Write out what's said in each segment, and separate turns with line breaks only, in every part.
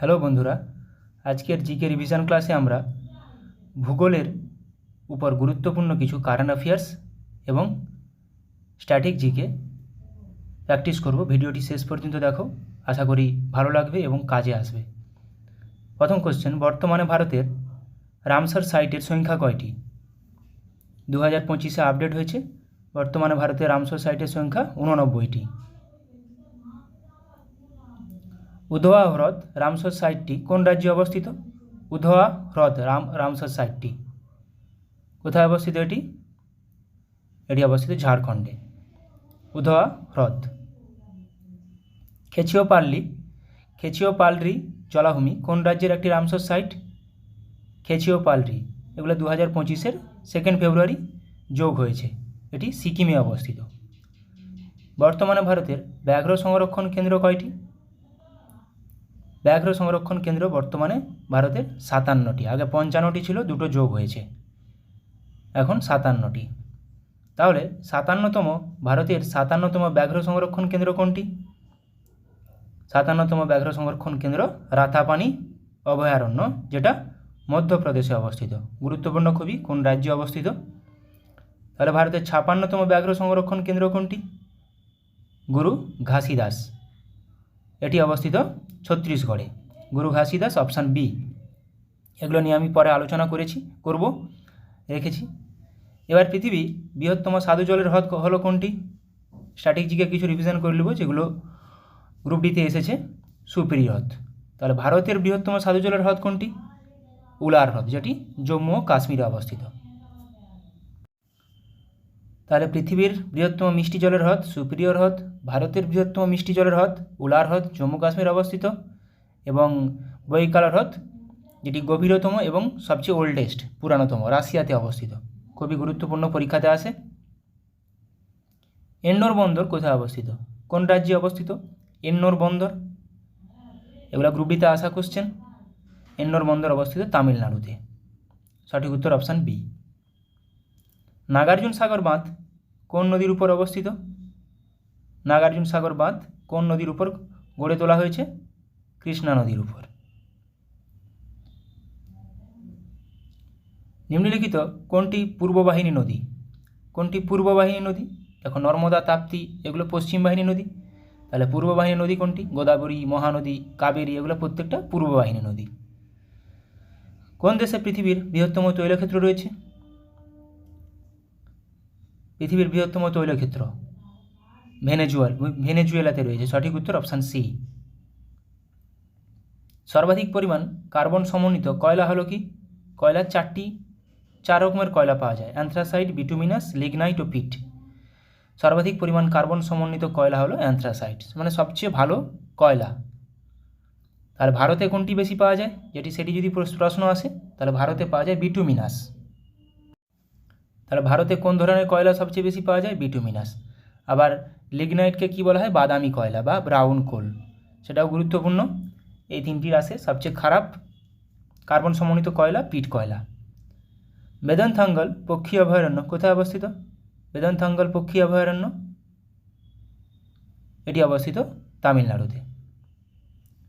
Hello বন্ধুরা, আজকের GK revision ক্লাসে আমরা ভূগোলের উপর গুরুত্বপূর্ণ কিছু কারেন্ট অ্যাফেয়ার্স এবং স্ট্যাটিক জিকে প্র্যাকটিস করব। ভিডিওটি শেষ পর্যন্ত দেখো, আশা করি ভালো লাগবে এবং কাজে আসবে। প্রথম কোশ্চেন, বর্তমানে ভারতের রামসার সাইটের সংখ্যা কয়টি? 2025-এ আপডেট হয়েছে। বর্তমানে ভারতের রামসার সাইটের সংখ্যা 89টি। উধোয়া হ্রদ রামসার সাইটটি কোন রাজ্যে অবস্থিত? উধোয়া হ্রদ রামসার সাইটটি কোথায় অবস্থিত? এটি অবস্থিত ঝাড়খণ্ডে। উধোয়া হ্রদ। খেচিওপালরি জলাভূমি কোন রাজ্যের একটি রামসার সাইট? খেচিওপালরি, এগুলো 2025-এর 2 ফেব্রুয়ারি যোগ হয়েছে। এটি সিকিমে অবস্থিত। বর্তমানে ভারতের ব্যাঘ্র সংরক্ষণ কেন্দ্র কয়টি? ব্যাঘ্র সংরক্ষণ কেন্দ্র বর্তমানে ভারতের 57টি। আগে 55টি ছিল, দুটো যোগ হয়েছে, এখন 57টি। তাহলে ভারতের 57তম ব্যাঘ্র সংরক্ষণ কেন্দ্র কোনটি? 57তম ব্যাঘ্র সংরক্ষণ কেন্দ্র রাতাপানি অভয়ারণ্য, যেটা মধ্যপ্রদেশে অবস্থিত। গুরুত্বপূর্ণ খুবই, কোন রাজ্যে অবস্থিত? তাহলে ভারতের 56তম ব্যাঘ্র সংরক্ষণ কেন্দ্র কোনটি? গুরু ঘাসিদাস, এটি অবস্থিত ছত্তিশগড়ে। গুরু ঘাসিদাস, অপশান বি। এগুলো নিয়ে আমি পরে আলোচনা রেখেছি। এবার পৃথিবীর বৃহত্তম স্বাদু জলের হ্রদ হলো কোনটি? স্ট্যাটিক জিকে কিছু রিভিশন করে নেব, যেগুলো গ্রুপ ডিতে এসেছে। সুপিরি হ্রদ। তাহলে ভারতের বৃহত্তম স্বাদু জলের হ্রদ কোনটি? উলার হ্রদ, যেটি জম্মু ও কাশ্মীরে অবস্থিত। তাহলে পৃথিবীর বৃহত্তম মিষ্টি জলের হ্রদ সুপিরিয়র হ্রদ, ভারতের বৃহত্তম মিষ্টি জলের হ্রদ উলার হ্রদ জম্মু কাশ্মীর অবস্থিত, এবং বৈকাল হ্রদ যেটি গভীরতম এবং সবচেয়ে ওল্ডেস্ট পুরাতনতম রাশিয়াতে অবস্থিত। খুবই গুরুত্বপূর্ণ, পরীক্ষাতে আসে। এন্নোর বন্দর কোথায় অবস্থিত? কোন রাজ্যে অবস্থিত এন্নোর বন্দর? এগুলো গ্রুপ ডিতে আসা কোশ্চেন। এন্নোর বন্দর অবস্থিত তামিলনাড়ুতে। সঠিক উত্তর অপশান বি। নাগার্জুন সাগর বাঁধ কোন নদীর উপর অবস্থিত? নাগার্জুন সাগর বাঁধ কোন নদীর উপর গড়ে তোলা হয়েছে? কৃষ্ণা নদীর উপর। নিম্নলিখিত কোনটি পূর্ববাহিনী নদী? কোনটি পূর্ববাহিনী নদী? দেখো, নর্মদা, তাপ্তি এগুলো পশ্চিম বাহিনী নদী। তাহলে পূর্ববাহিনী নদী কোনটি? গোদাবরী, মহানদী, কাবেরী এগুলো প্রত্যেকটা পূর্ববাহিনী নদী। কোন দেশে পৃথিবীর বৃহত্তম তৈলক্ষেত্র রয়েছে? পৃথিবীর বৃহত্তম তৈলক্ষেত্র ভেনেজুয়েলাতে রয়েছে। সঠিক উত্তর অপশান সি। সর্বাধিক পরিমাণ কার্বন সমন্বিত কয়লা হলো কি? কয়লার 4 রকমের কয়লা পাওয়া যায়: অ্যান্থ্রাসাইট, বিটুমিনাস, লিগনাইট ও পিট। সর্বাধিক পরিমাণ কার্বন সমন্বিত কয়লা হলো অ্যান্থ্রাসাইট, মানে সবচেয়ে ভালো কয়লা। তাহলে ভারতে কোনটি বেশি পাওয়া যায়? সেটি যদি প্রশ্ন আসে, তাহলে ভারতে পাওয়া যায় বিটুমিনাস। তাহলে ভারতে কোন ধরনের কয়লা সবচেয়ে বেশি পাওয়া যায়? বিটুমিনাস। আবার লিগনাইটকে কি বলা হয়? বাদামি কয়লা বা ব্রাউন কোল, সেটাও গুরুত্বপূর্ণ। এই তিনটির আসে। সবচেয়ে খারাপ কার্বন সমন্বিত কয়লা পিট কয়লা। বেদনথাঙ্গল পক্ষী অভয়ারণ্য কোথায় অবস্থিত? বেদনথাঙ্গল পক্ষী অভয়ারণ্য এটি অবস্থিত তামিলনাড়ুতে।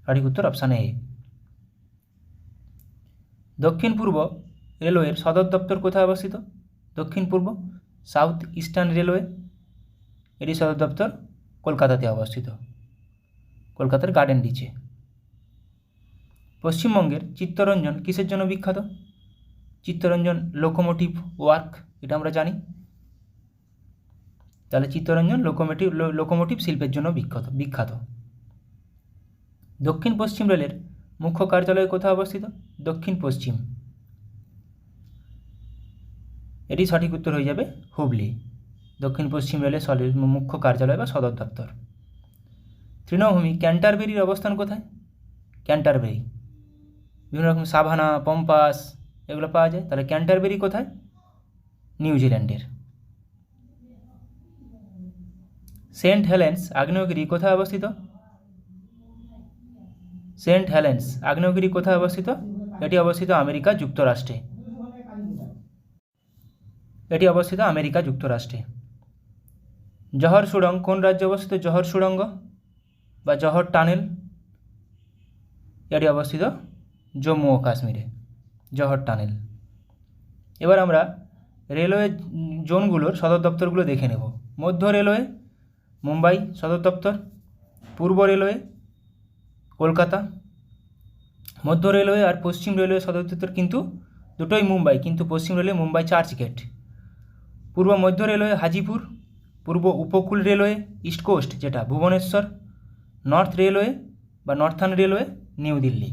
সঠিক উত্তর অপশান এ। দক্ষিণ পূর্ব রেলওয়ের সদর দপ্তর কোথায় অবস্থিত? দক্ষিণ পূর্ব, সাউথ ইস্টার্ন রেলওয়ে, এটি সদর দপ্তর কলকাতাতে অবস্থিত, কলকাতার গার্ডেন রিচে। পশ্চিমবঙ্গের চিত্তরঞ্জন কিসের জন্য বিখ্যাত? চিত্তরঞ্জন লোকোমোটিভ ওয়ার্ক, এটা আমরা জানি। তাহলে চিত্তরঞ্জন লোকোমোটিভ শিল্পের জন্য বিখ্যাত। দক্ষিণ পশ্চিম রেলের মুখ্য কার্যালয় কোথায় অবস্থিত? দক্ষিণ পশ্চিম, এটি সঠিক উত্তর হয়ে যাবে হুগলি। দক্ষিণ পশ্চিম রেলের মুখ্য কার্যালয় বা সদর দপ্তর। তৃণভূমি ক্যান্টারবেরির অবস্থান কোথায়? ক্যান্টারবেরি, বিভিন্ন রকম সাভানা, পম্পাস এগুলো পাওয়া যায়। তাহলে ক্যান্টারবেরি কোথায়? নিউজিল্যান্ডের। সেন্ট হেলেন্স আগ্নেয়গিরি কোথায় অবস্থিত? সেন্ট হেলেন্স আগ্নেয়গিরি কোথায় অবস্থিত? এটি অবস্থিত আমেরিকা যুক্তরাষ্ট্রে। জহর সুড়ঙ্গ কোন রাজ্যে অবস্থিত? জহর সুড়ঙ্গ বা জহর টানেল এটি অবস্থিত জম্মু ও কাশ্মীরে, জহর টানেল। এবার আমরা রেলওয়ে জোনগুলোর সদর দপ্তরগুলো দেখে নেব। মধ্য রেলওয়ে মুম্বাই সদর দপ্তর, পূর্ব রেলওয়ে কলকাতা। মধ্য রেলওয়ে আর পশ্চিম রেলওয়ে সদর দপ্তর কিন্তু দুটোই মুম্বাই, কিন্তু পশ্চিম রেলওয়ে মুম্বাই চার্চগেট। পূর্ব মধ্য রেলওয়ে হাজিপুর, পূর্ব উপকূল রেলওয়ে ইস্ট কোস্ট যেটা ভুবনেশ্বর, নর্থ রেলওয়ে বা নর্থার্ন রেলওয়ে নিউ দিল্লি।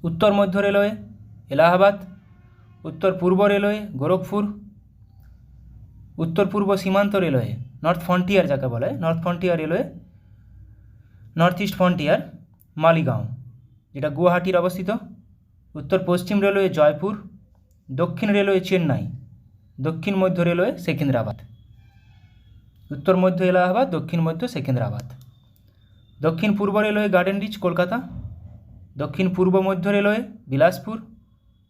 উত্তর মধ্য রেলওয়ে এলাহাবাদ, উত্তর পূর্ব রেলওয়ে গোরখপুর, উত্তর পূর্ব সীমান্ত রেলওয়ে নর্থ ফ্রন্টিয়ার যাকে বলে north frontier railway, north east frontier Maligaon যেটা গুয়াহাটির অবস্থিত। উত্তর পশ্চিম রেলওয়ে জয়পুর, দক্ষিণ রেলওয়ে চেন্নাই, দক্ষিণ মধ্য রেলওয়ে সেকেন্দ্রাবাদ। উত্তর মধ্য এলাহাবাদ, দক্ষিণ মধ্য সেকেন্দ্রাবাদ। দক্ষিণ পূর্ব রেলওয়ে গার্ডেন রিচ কলকাতা, দক্ষিণ পূর্ব মধ্য রেলওয়ে বিলাসপুর,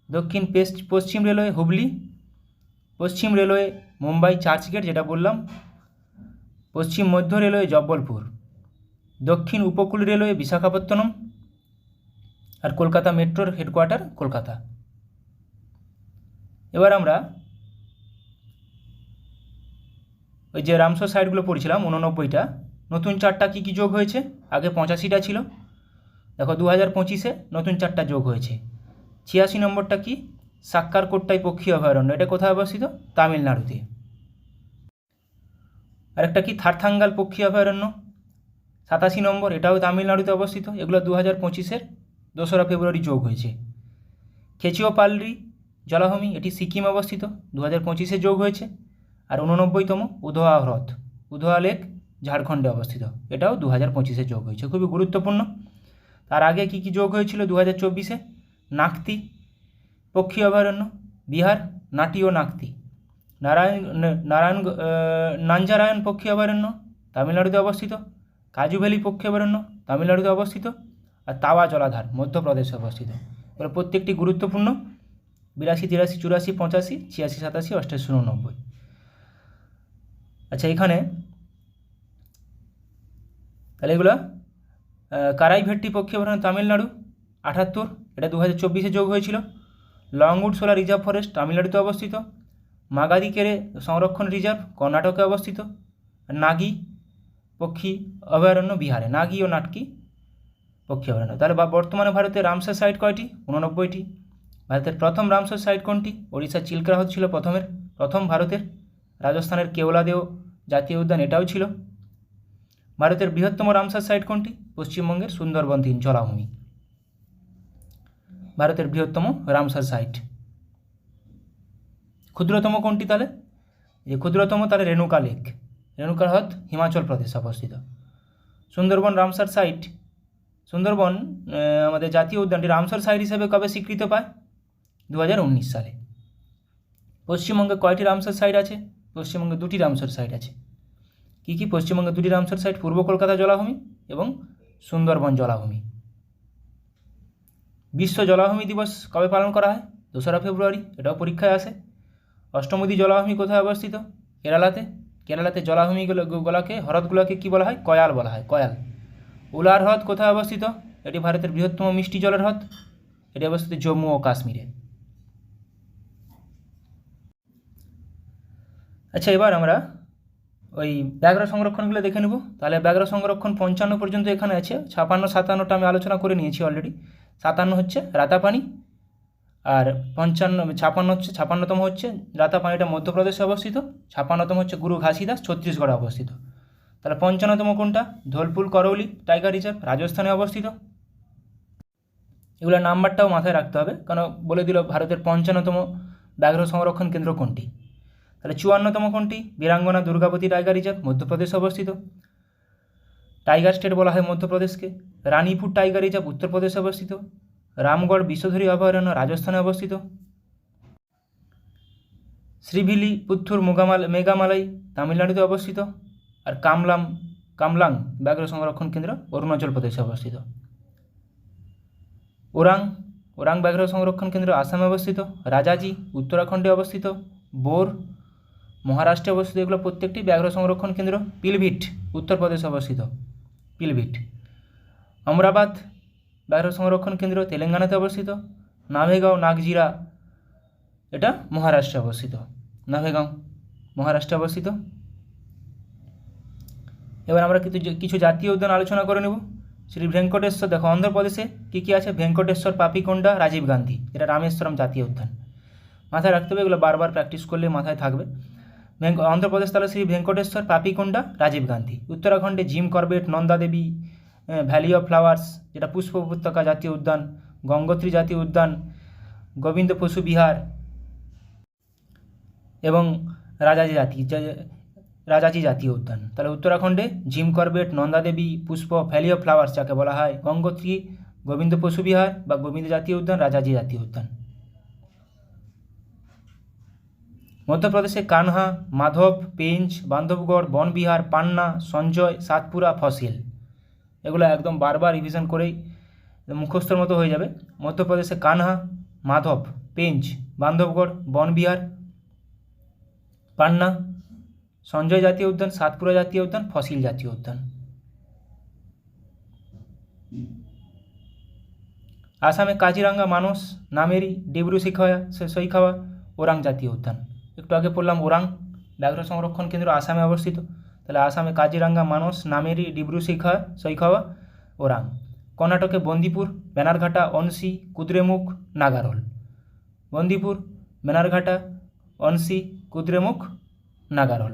দক্ষিণ পশ্চিম রেলওয়ে হুগলি, পশ্চিম রেলওয়ে মুম্বাই চার্চগেট যেটা বললাম, পশ্চিম মধ্য রেলওয়ে জব্বলপুর, দক্ষিণ উপকূল রেলওয়ে বিশাখাপত্তনম, আর কলকাতা মেট্রোর হেডকোয়ার্টার কলকাতা। এবার আমরা ওই যে রামসর সাইটগুলো পড়ছিলাম 89টা, নতুন 4টা কী কী যোগ হয়েছে? আগে 85টা ছিল, দেখো 2025-এ নতুন 4টা যোগ হয়েছে। 86 নম্বরটা কি? সাক্কারকোট্টাই পক্ষী অভয়ারণ্য, এটা কোথায় অবস্থিত? তামিলনাড়ুতে। আরেকটা কি? থারথাঙ্গাল পক্ষী অভয়ারণ্য 87 নম্বর, এটাও তামিলনাড়ুতে অবস্থিত। এগুলো 2025-এর 2রা ফেব্রুয়ারি যোগ হয়েছে। খেচিওপাল্লি জলাভূমি, এটি সিকিম অবস্থিত, 2025-এ যোগ হয়েছে। আর 89তম উধোয়া হ্রদ, উধোয়া লেক ঝাড়খণ্ডে অবস্থিত, এটাও 2025-এ যোগ হয়েছে, খুবই গুরুত্বপূর্ণ। তার আগে কি কি যোগ হয়েছিল 2024-এ? নাকতি পক্ষী অভয়ারণ্য বিহার, নাটি ও নাকতি। নাঞ্জারায়ণ পক্ষী অভয়ারণ্য তামিলনাড়ুতে অবস্থিত। কাজু ভ্যালি পক্ষী অভয়ারণ্য তামিলনাড়ুতে অবস্থিত। আর তাওয়া জলাধার মধ্যপ্রদেশে অবস্থিত। এগুলো প্রত্যেকটি গুরুত্বপূর্ণ। 82, 83, 84, 85, 86, 87, 88, 89। আচ্ছা, এখানে তাহলে এগুলো কারাইভেট্টি পক্ষী অভয়ারণ্য তামিলনাড়ু 78, এটা 2024-এ যোগ হয়েছিল। লংউড সোলা রিজার্ভ ফরেস্ট তামিলনাড়ুতে অবস্থিত। মাগাদিকেরে সংরক্ষণ রিজার্ভ কর্ণাটকে অবস্থিত। নাগি পক্ষী অভয়ারণ্য বিহারে, নাগি ও নাটকি পক্ষী অভয়ারণ্য। তাহলে বর্তমানে ভারতের রামসার সাইট কয়টি? 89টি। ভারতের প্রথম রামসার সাইট কোনটি? ওড়িশার চিল্কা হ্রদ ছিল প্রথম ভারতের। রাজস্থানের কেওলাদেও জাতীয় উদ্যান এটাও ছিল। ভারতের বৃহত্তম রামসার সাইট কোনটি? পশ্চিমবঙ্গের সুন্দরবন 3 জলাভূমি ভারতের বৃহত্তম রামসার সাইট। ক্ষুদ্রতম কোনটি তাহলে? যে ক্ষুদ্রতম তাহলে রেণুকা লেক, রেণুকা হ্রদ হিমাচল প্রদেশে অবস্থিত। সুন্দরবন রামসার সাইট, সুন্দরবন আমাদের জাতীয় উদ্যানটি রামসার সাইট হিসেবে কবে স্বীকৃত পায়? 2019 সালে। পশ্চিমবঙ্গে কয়টি রামসার সাইট আছে? পশ্চিমবঙ্গে 2টি রামসার সাইট আছে। কী কী? পশ্চিমবঙ্গে 2টি রামসার সাইট, পূর্ব কলকাতা জলাভূমি এবং সুন্দরবন জলাভূমি। বিশ্ব জলাভূমি দিবস কবে পালন করা হয়? 2রা ফেব্রুয়ারি, এটাও পরীক্ষায় আসে। অষ্টমুদি জলাভূমি কোথায় অবস্থিত? কেরালাতে। কেরালাতে জলাভূমিগুলোকে হ্রদগুলোকে কী বলা হয়? কয়াল বলা হয়, কয়াল। উলার হ্রদ কোথায় অবস্থিত? এটি ভারতের বৃহত্তম মিষ্টি জলের হ্রদ, এটি অবস্থিত জম্মু ও কাশ্মীরে। আচ্ছা, এবার আমরা ওই ব্যাঘ্র সংরক্ষণগুলো দেখে নেব। তাহলে ব্যাঘ্র সংরক্ষণ 55 পর্যন্ত এখানে আছে। 56, 57টা আমি আলোচনা করে নিয়েছি অলরেডি। 57 হচ্ছে রাতাপানি, আর 56তম হচ্ছে রাতাপানিটা মধ্যপ্রদেশে অবস্থিত। 56তম হচ্ছে গুরু ঘাসিদাস ছত্তিশগড়ে অবস্থিত। তাহলে 55তম কোনটা? ধোলপুর করৌলি টাইগার রিজার্ভ রাজস্থানে অবস্থিত। এগুলোর নাম্বারটাও মাথায় রাখতে হবে, কারণ বলে দিল ভারতের 55তম ব্যাঘ্র সংরক্ষণ কেন্দ্র কোনটি। তাহলে 54তম কোনটি? বীরাঙ্গনা দুর্গাবতী টাইগার রিজার্ভ মধ্যপ্রদেশে অবস্থিত। টাইগার স্টেট বলা হয় মধ্যপ্রদেশকে। রানীপুর টাইগার রিজার্ভ উত্তরপ্রদেশে অবস্থিত। রামগড় বিষধরী অভয়ারণ্য রাজস্থানে অবস্থিত। শ্রীভিলি পুত্থুর মেঘামালাই তামিলনাড়ুতে অবস্থিত। আর কামলাং ব্যাঘ্র সংরক্ষণ কেন্দ্র অরুণাচল প্রদেশে অবস্থিত। ওরাং ব্যাঘ্র সংরক্ষণ কেন্দ্র আসামে অবস্থিত। রাজাজি উত্তরাখণ্ডে অবস্থিত। বোর মহারাষ্ট্রে অবস্থিত। এগুলো প্রত্যেকটি ব্যাঘ্র সংরক্ষণ কেন্দ্র। পিলভিট উত্তরপ্রদেশে অবস্থিত, পিলভিট। अमराबाद ব্যাঘ্র সংরক্ষণ কেন্দ্র তেলেঙ্গানাতে অবস্থিত। নাভেগাঁও নাগজিরা এটা মহারাষ্ট্রে অবস্থিত। নাভেগাঁও মহারাষ্ট্রে অবস্থিত। এবার আমরা কিছু জাতীয় উদ্যান আলোচনা করে নেব। শ্রী ভেঙ্কটেশ্বর, দেখো অন্ধ্রপ্রদেশে কী কী আছে, ভেঙ্কটেশ্বর, পাপিকোন্ডা, রাজীব গান্ধী, এটা রামেশ্বরম জাতীয় উদ্যান। মাথায় রাখতে হবে, এগুলো বারবার প্র্যাকটিস করলে মাথায় থাকবে। অন্ধ্রপ্রদেশ তাহলে শ্রী ভেঙ্কটেশ্বর, পাপিকোন্ডা, রাজীব গান্ধী। উত্তরাখণ্ডে Jim Corbett, Nanda Devi, valley of flowers যেটা পুষ্প উপত্যকা জাতীয় উদ্যান, গঙ্গোত্রী জাতীয় উদ্যান, গোবিন্দ পশু বিহার এবং রাজাজি জাতীয় উদ্যান। তাহলে উত্তরাখণ্ডে জিম করবেট, নন্দা দেবী, পুষ্প, ভ্যালি অফ ফ্লাওয়ার্স যাকে বলা হয়, গঙ্গোত্রী, গোবিন্দ পশু বিহার বা গোবিন্দ জাতীয় উদ্যান, রাজাজি জাতীয় উদ্যান। মধ্যপ্রদেশে কানহা, মাধব, পেঞ্চ, বান্ধবগড়, বনবিহার, পান্না, সঞ্জয়, সাতপুরা, ফসিল। এগুলো একদম বারবার রিভিশন করেই মুখস্থর মতো হয়ে যাবে। মধ্যপ্রদেশে কানহা, মাধব, পেঞ্চ, বান্ধবগড়, বনবিহার, পান্না, সঞ্জয় জাতীয় উদ্যান, সাতপুরা জাতীয় উদ্যান, ফসিল জাতীয় উদ্যান। আসামে কাজিরাঙ্গা, মানস, নামেরি, ডিব্রু সৈখাওয়া, ওরাং জাতীয় উদ্যান। একটু আগে পড়লাম ওরাং ব্যাঘ্র সংরক্ষণ কেন্দ্র আসামে অবস্থিত। তাহলে আসামে কাজিরাঙ্গা, মানস, নামেরি, ডিব্রু সৈখাওয়া, ওরাং। কর্ণাটকে বন্দিপুর, বেনারঘাটা, অনসি, কুদ্রেমুখ, নাগারোল। বন্দিপুর, বেনারঘাটা, অনসি, কুদ্রেমুখ, নাগারোল।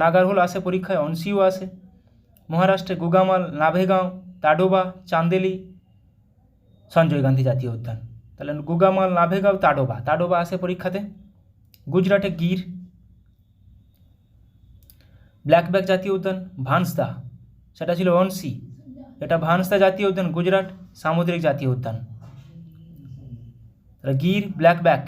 নাগারহোল আসে পরীক্ষায়, অনসিও আসে। মহারাষ্ট্রে গুগামাল, নাভেগাঁও, তাডোবা, চান্দেলি, সঞ্জয় গান্ধী জাতীয় উদ্যান। তাহলে গুগামাল, নাভেগাঁও, তাডোবা আসে পরীক্ষাতে। গুজরাটে গির। ব্ল্যাকব্যাক জাতীয় উদ্যান ভানসদা, সেটা ছিল অনসি, এটা ভানসদা জাতীয় উদ্যান গুজরাট, সামুদ্রিক জাতীয় উদ্যান। গির, ব্ল্যাকব্যাক।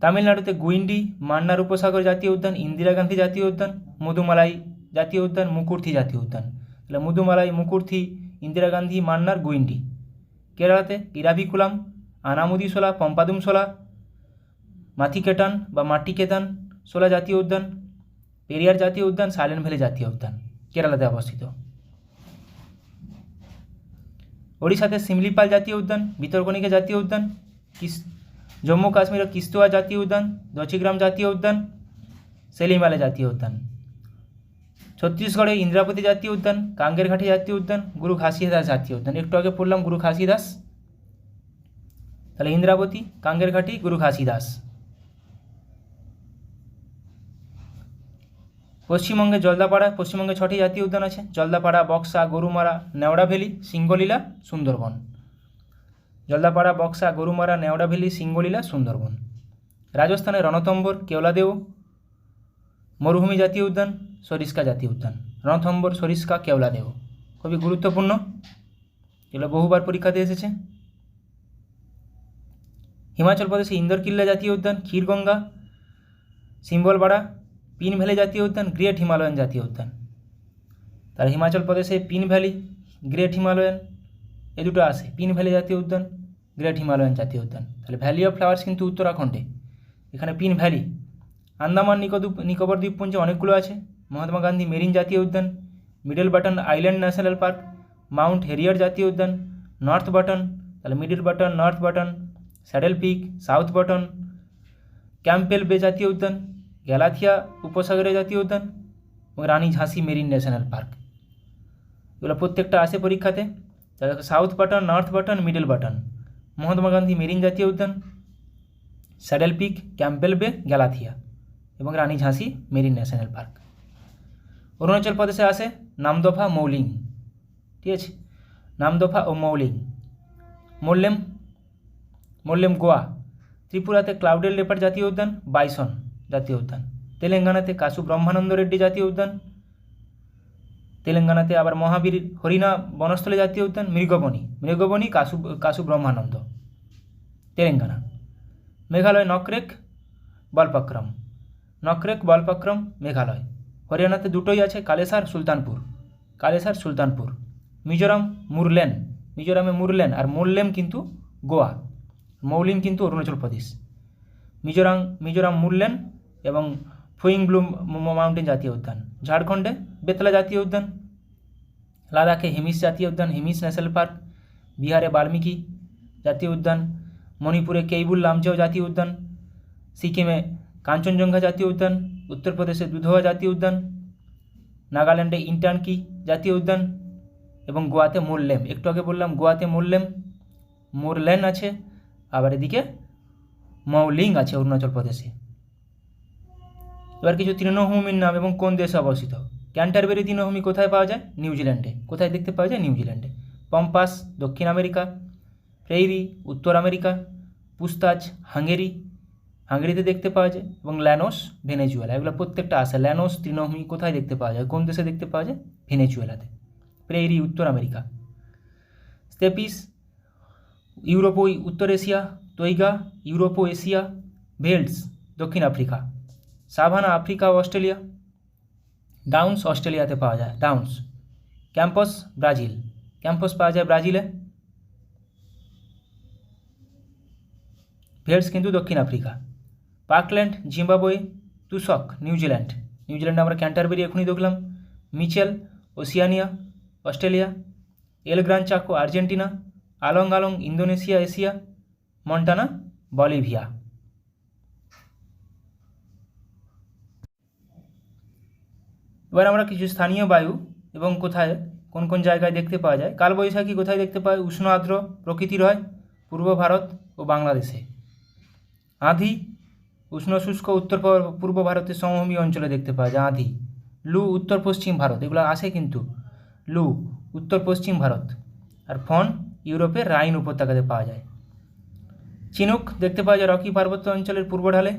তামিলনাড়ুতে গুইন্ডি, মান্নার উপসাগর জাতীয় উদ্যান, ইন্দিরা গান্ধী জাতীয় উদ্যান, মুদুমালাই জাতীয় উদ্যান, মুকুর্থি জাতীয় উদ্যান। তাহলে মুদুমালাই, মুকুর্থি, ইন্দিরা গান্ধী, মান্নার, গুইন্ডি। কেরালাতে ইরাভিকুলাম, আনামুদিশোলা, পম্পাদুমশোলা, মাথিকেটান বা মাটিকেতান শোলা জাতীয় উদ্যান, পেরিয়ার জাতীয় উদ্যান, সাইলেন্ট ভ্যালি জাতীয় উদ্যান কেরালাতে অবস্থিত। ওড়িশাতে সিমলিপাল জাতীয় উদ্যান, ভিতরকণিকা জাতীয় উদ্যান, জম্মু কাশ্মীরের কিস্তোয়া জাতীয় উদ্যান, দচিগ্রাম জাতীয় উদ্যান, সেলিমালে জাতীয় উদ্যান। ছত্তিশগড়ে ইন্দ্রাবতী জাতীয় উদ্যান, কাঙ্গেরঘাটি জাতীয় উদ্যান, গুরু ঘাসিদাস জাতীয় উদ্যান। একটু আগে পড়লাম গুরু ঘাসিদাস। তাহলে ইন্দ্রাবতী, কাঙ্গেরঘাটি, গুরু ঘাসিদাস। পশ্চিমবঙ্গে জলদাপাড়া, পশ্চিমবঙ্গে 6টি জাতীয় উদ্যান আছে, জলদাপাড়া, বক্সা, গরুমারা, নেওড়া ভ্যালি, সিঙ্গলীলা, সুন্দরবন। জলদাপাড়া, বক্সা, গরুমারা, নেওড়া ভ্যালি, সিঙ্গলীলা, সুন্দরবন। রাজস্থানে রণথম্বর, কেওলাদেও, মরুভূমি জাতীয় উদ্যান, সরিস্কা জাতীয় উদ্যান। রণথম্বর, সরিস্কা, কেওলাদেও খুবই গুরুত্বপূর্ণ, এগুলো বহুবার পরীক্ষাতে এসেছে। হিমাচল প্রদেশে ইন্দরকিল্লা জাতীয় উদ্যান, ক্ষীরগঙ্গা, সিম্বলপাড়া, পিন ভ্যালি জাতীয় উদ্যান, গ্রেট হিমালয়ান জাতীয় উদ্যান। তার হিমাচল প্রদেশে পিন ভ্যালি, গ্রেট হিমালয়ান এ দুটো আসে, পিন ভ্যালি জাতীয় উদ্যান, গ্রেট হিমালয়ান জাতীয় উদ্যান। তাহলে ভ্যালি অফ ফ্লাওয়ার্স কিন্তু উত্তরাখণ্ডে, এখানে পিন ভ্যালি। আন্দামান নিকোবর দ্বীপপুঞ্জে অনেকগুলো আছে, মহাত্মা গান্ধী মেরিন জাতীয় উদ্যান, Middle Button Island National Park, Mount Harriet জাতীয় উদ্যান, নর্থ বাটন, তাহলে Middle Button, North Button, Saddle Peak, South Button, Campbell Bay জাতীয় উদ্যান, গ্যালাথিয়া উপসাগরীয় জাতীয় উদ্যান এবং রানী ঝাঁসি মেরিন ন্যাশনাল পার্ক। এগুলো প্রত্যেকটা আসে পরীক্ষাতে। তাহলে South Button, North Button, Middle Button, Mahatma Gandhi marine জাতীয় উদ্যান, স্যাডেল পিক, ক্যাম্পবেল বে, গ্যালাথিয়া এবং রানী ঝাঁসি মেরিন ন্যাশনাল পার্ক। অরুণাচল প্রদেশে আসে নামদফা, মৌলিং, ঠিক আছে, নামদফা ও মৌলিং। মোল্লেম গোয়া। ত্রিপুরাতে ক্লাউডেড লেপার্ড জাতীয় উদ্যান, বাইসন জাতীয় উদ্যান। তেলেঙ্গানাতে কাশু ব্রহ্মানন্দ রেড্ডি জাতীয় উদ্যান। তেলেঙ্গানাতে আবার মহাবীর হরিণা বনস্থলী জাতীয় উদ্যান, মৃগবনী কাশু ব্রহ্মানন্দ, তেলেঙ্গানা। মেঘালয় নকরেক বলপক্রম মেঘালয়। হরিয়ানাতে দুটোই আছে, কালেসার, সুলতানপুর। মিজোরামে মুরলেন আর মোল্লেম কিন্তু গোয়া, মৌলিং কিন্তু অরুণাচল প্রদেশ। মিজোরাম মুরলেন এবং ফুইংব্লু মাউন্টেন জাতীয় উদ্যান। ঝাড়খণ্ডে বেতলা জাতীয় উদ্যান। লাদাখে হিমিস জাতীয় উদ্যান, হিমিস ন্যাশনাল পার্ক, বিহারে বাল্মীকি জাতীয় উদ্যান, মণিপুরে কেইবুল লামজাও জাতীয় উদ্যান, সিকিমে কাঞ্চনজঙ্ঘা জাতীয় উদ্যান, উত্তরপ্রদেশে দুধওয়া জাতীয় উদ্যান, নাগাল্যান্ডে ইন্টানকি জাতীয় উদ্যান এবং গোয়াতে মোরলেম। একটু আগে বললাম গোয়াতে মোরলেন আছে, আবার এদিকে মৌলিং আছে অরুণাচল প্রদেশে। এবার কিছু তৃণভূমির নাম এবং কোন দেশে অবস্থিত। ক্যান্টারবেরি তৃণভূমি কোথায় পাওয়া যায়? নিউজিল্যান্ডে। কোথায় দেখতে পাওয়া যায়? নিউজিল্যান্ডে। পম্পাস দক্ষিণ আমেরিকা, প্রেইরি উত্তর আমেরিকা, পুস্তাচ হাঙ্গেরিতে দেখতে পাওয়া যায় এবং ল্যানোস ভেনেজুয়েলা। এগুলো প্রত্যেকটা আসে। ল্যানোস তৃণভূমি কোথায় দেখতে পাওয়া যায়? কোন দেশে দেখতে পাওয়া যায়? ভেনেজুয়েলাতে। প্রেইরি উত্তর আমেরিকা। স্টেপিস ইউরোপ ও উত্তর এশিয়া, তৈগা ইউরোপ ও এশিয়া, ভেল্টস দক্ষিণ আফ্রিকা, সাভানা আফ্রিকা ও অস্ট্রেলিয়া, ডাউন্স অস্ট্রেলিয়াতে পাওয়া যায়। ডাউন্স। ক্যাম্পস ব্রাজিল, ক্যাম্পস পাওয়া যায় ব্রাজিলে। ভেল্টস কিন্তু দক্ষিণ আফ্রিকা। পার্কল্যান্ড জিম্বাবুয়ে, তুষক নিউজিল্যান্ডে আমরা ক্যান্টারবেরি এখনই দেখলাম। Mitchell Oceania Australia, El Gran Chaco Argentina, আলং ইন্দোনেশিয়া এশিয়া, মন্টানা বলিভিয়া। এবার আমরা কিছু স্থানীয় বায়ু এবং কোথায় কোন কোন জায়গায় দেখতে পাওয়া যায়। কালবৈশাখী কোথায় দেখতে পাওয়া যায়? উষ্ণ আর্দ্র প্রকৃতির হয় পূর্ব ভারত ও বাংলাদেশে। আঁধি উষ্ণ শুষ্ক উত্তর পূর্ব ভারতের সমভূমি অঞ্চলে দেখতে পাওয়া যায় আঁধি। লু উত্তর পশ্চিম ভারত, এগুলো আসে কিন্তু। লু উত্তর পশ্চিম ভারত। আর ফন ইউরোপের রাইন উপত্যকাতে পাওয়া যায়। চিনুক দেখতে পাওয়া যায় রকি পার্বত্য অঞ্চলের পূর্ব ঢালে।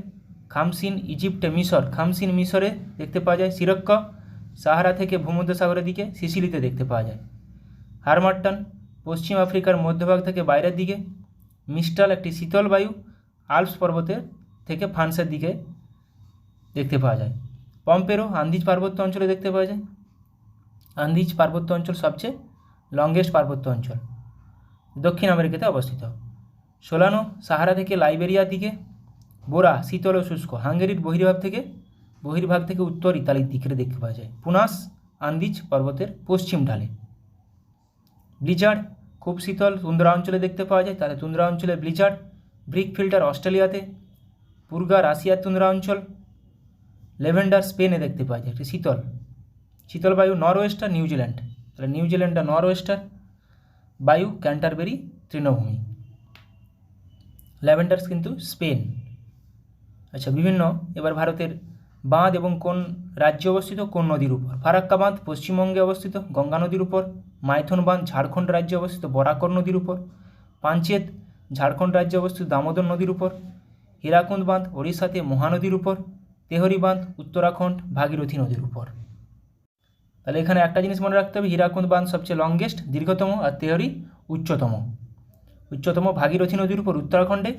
খামসিন ইজিপ্টে খামসিন মিশরে দেখতে পাওয়া যায়। সিরক্ক সাহারা থেকে ভূমধ্যসাগরের দিকে সিসিলিতে দেখতে পাওয়া যায়। হারমাট্টান পশ্চিম আফ্রিকার মধ্যভাগ থেকে বাইরের দিকে। মিস্টাল একটি শীতল বায়ু আল্পস পর্বতের থেকে ফ্রান্সের দিকে দেখতে পাওয়া যায়। পম্পেরো আন্দিজ পার্বত্য অঞ্চলে দেখতে পাওয়া যায়। আন্দিজ পার্বত্য অঞ্চল সবচেয়ে লংগেস্ট পার্বত্য অঞ্চল, দক্ষিণ আমেরিকাতে অবস্থিত। সোলানো সাহারা থেকে লাইবেরিয়ার দিকে। বোরা শীতল ও শুষ্ক হাঙ্গেরির বহির্ভাগ থেকে উত্তর ইতালির দিকে দেখতে পাওয়া যায়। পুনাস আন্দিজ পর্বতের পশ্চিম ঢালে। ব্লিজার্ড খুব শীতল তুন্দ্রা অঞ্চলে দেখতে পাওয়া যায়, তাহলে তুন্দ্রা অঞ্চলে ব্লিজার্ড। ব্রিক ফিল্টার অস্ট্রেলিয়াতে। পুরগা রাশিয়ার তুন্দ্রা অঞ্চল। লেভেন্ডার স্পেনে দেখতে পাওয়া যায় একটি শীতল বায়ু। নরওয়েস্টার নিউজিল্যান্ড, তাহলে নিউজিল্যান্ডটা নরওয়েস্টার বায়ু। ক্যান্টারবেরি তৃণভূমি। ল্যাভেন্ডার্স কিন্তু স্পেন। আচ্ছা, এবার ভারতের বাঁধ এবং কোন রাজ্যে অবস্থিত, কোন নদীর উপর। ফারাক্কা বাঁধ পশ্চিমবঙ্গে অবস্থিত গঙ্গা নদীর উপর। মাইথন বাঁধ ঝাড়খণ্ড রাজ্যে অবস্থিত বরাকর নদীর উপর। পাঞ্চেত ঝাড়খণ্ড রাজ্যে অবস্থিত দামোদর নদীর উপর। হীরাকুন্দ বাঁধ ওড়িশাতে মহানদীর উপর। তেহরি বাঁধ উত্তরাখণ্ড ভাগীরথী নদীর উপর। তাহলে এখানে একটা জিনিস মনে রাখতে হবে, হীরাকুন্দ বাঁধ সবচেয়ে লংগেস্ট দীর্ঘতম, আর তেহরি উচ্চতম ভাগীরথী নদীর উপর উত্তরাখণ্ডে।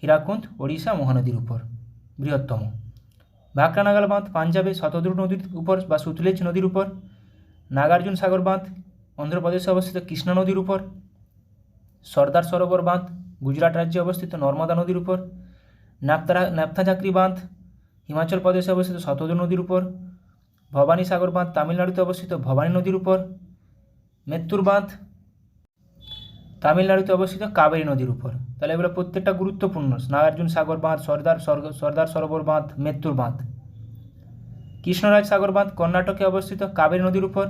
হীরাকুন্দ ওড়িশা মহানদীর উপর বৃহত্তম। ভাকরানাগাল বাঁধ পাঞ্জাবে শতদ্রু নদীর উপর বা সুতলেজ নদীর উপর। নাগার্জুন সাগর বাঁধ অন্ধ্রপ্রদেশে অবস্থিত কৃষ্ণা নদীর উপর। সর্দার সরোবর বাঁধ গুজরাট রাজ্যে অবস্থিত নর্মদা নদীর উপর। ন্যাপথাঝাকরি বাঁধ হিমাচল প্রদেশে অবস্থিত শতদ্রু নদীর উপর। ভবানী সাগর বাঁধ তামিলনাড়ুতে অবস্থিত ভবানী নদীর উপর। মেত্তুর বাঁধ তামিলনাড়ুতে অবস্থিত কাবেরী নদীর উপর। তাহলে এগুলো প্রত্যেকটা গুরুত্বপূর্ণ। নাগার্জুন সাগর বাঁধ, সর্দার সরোবর বাঁধ, মেত্তুর বাঁধ। কৃষ্ণরাজ সাগর বাঁধ কর্ণাটকে অবস্থিত কাবেরী নদীর উপর।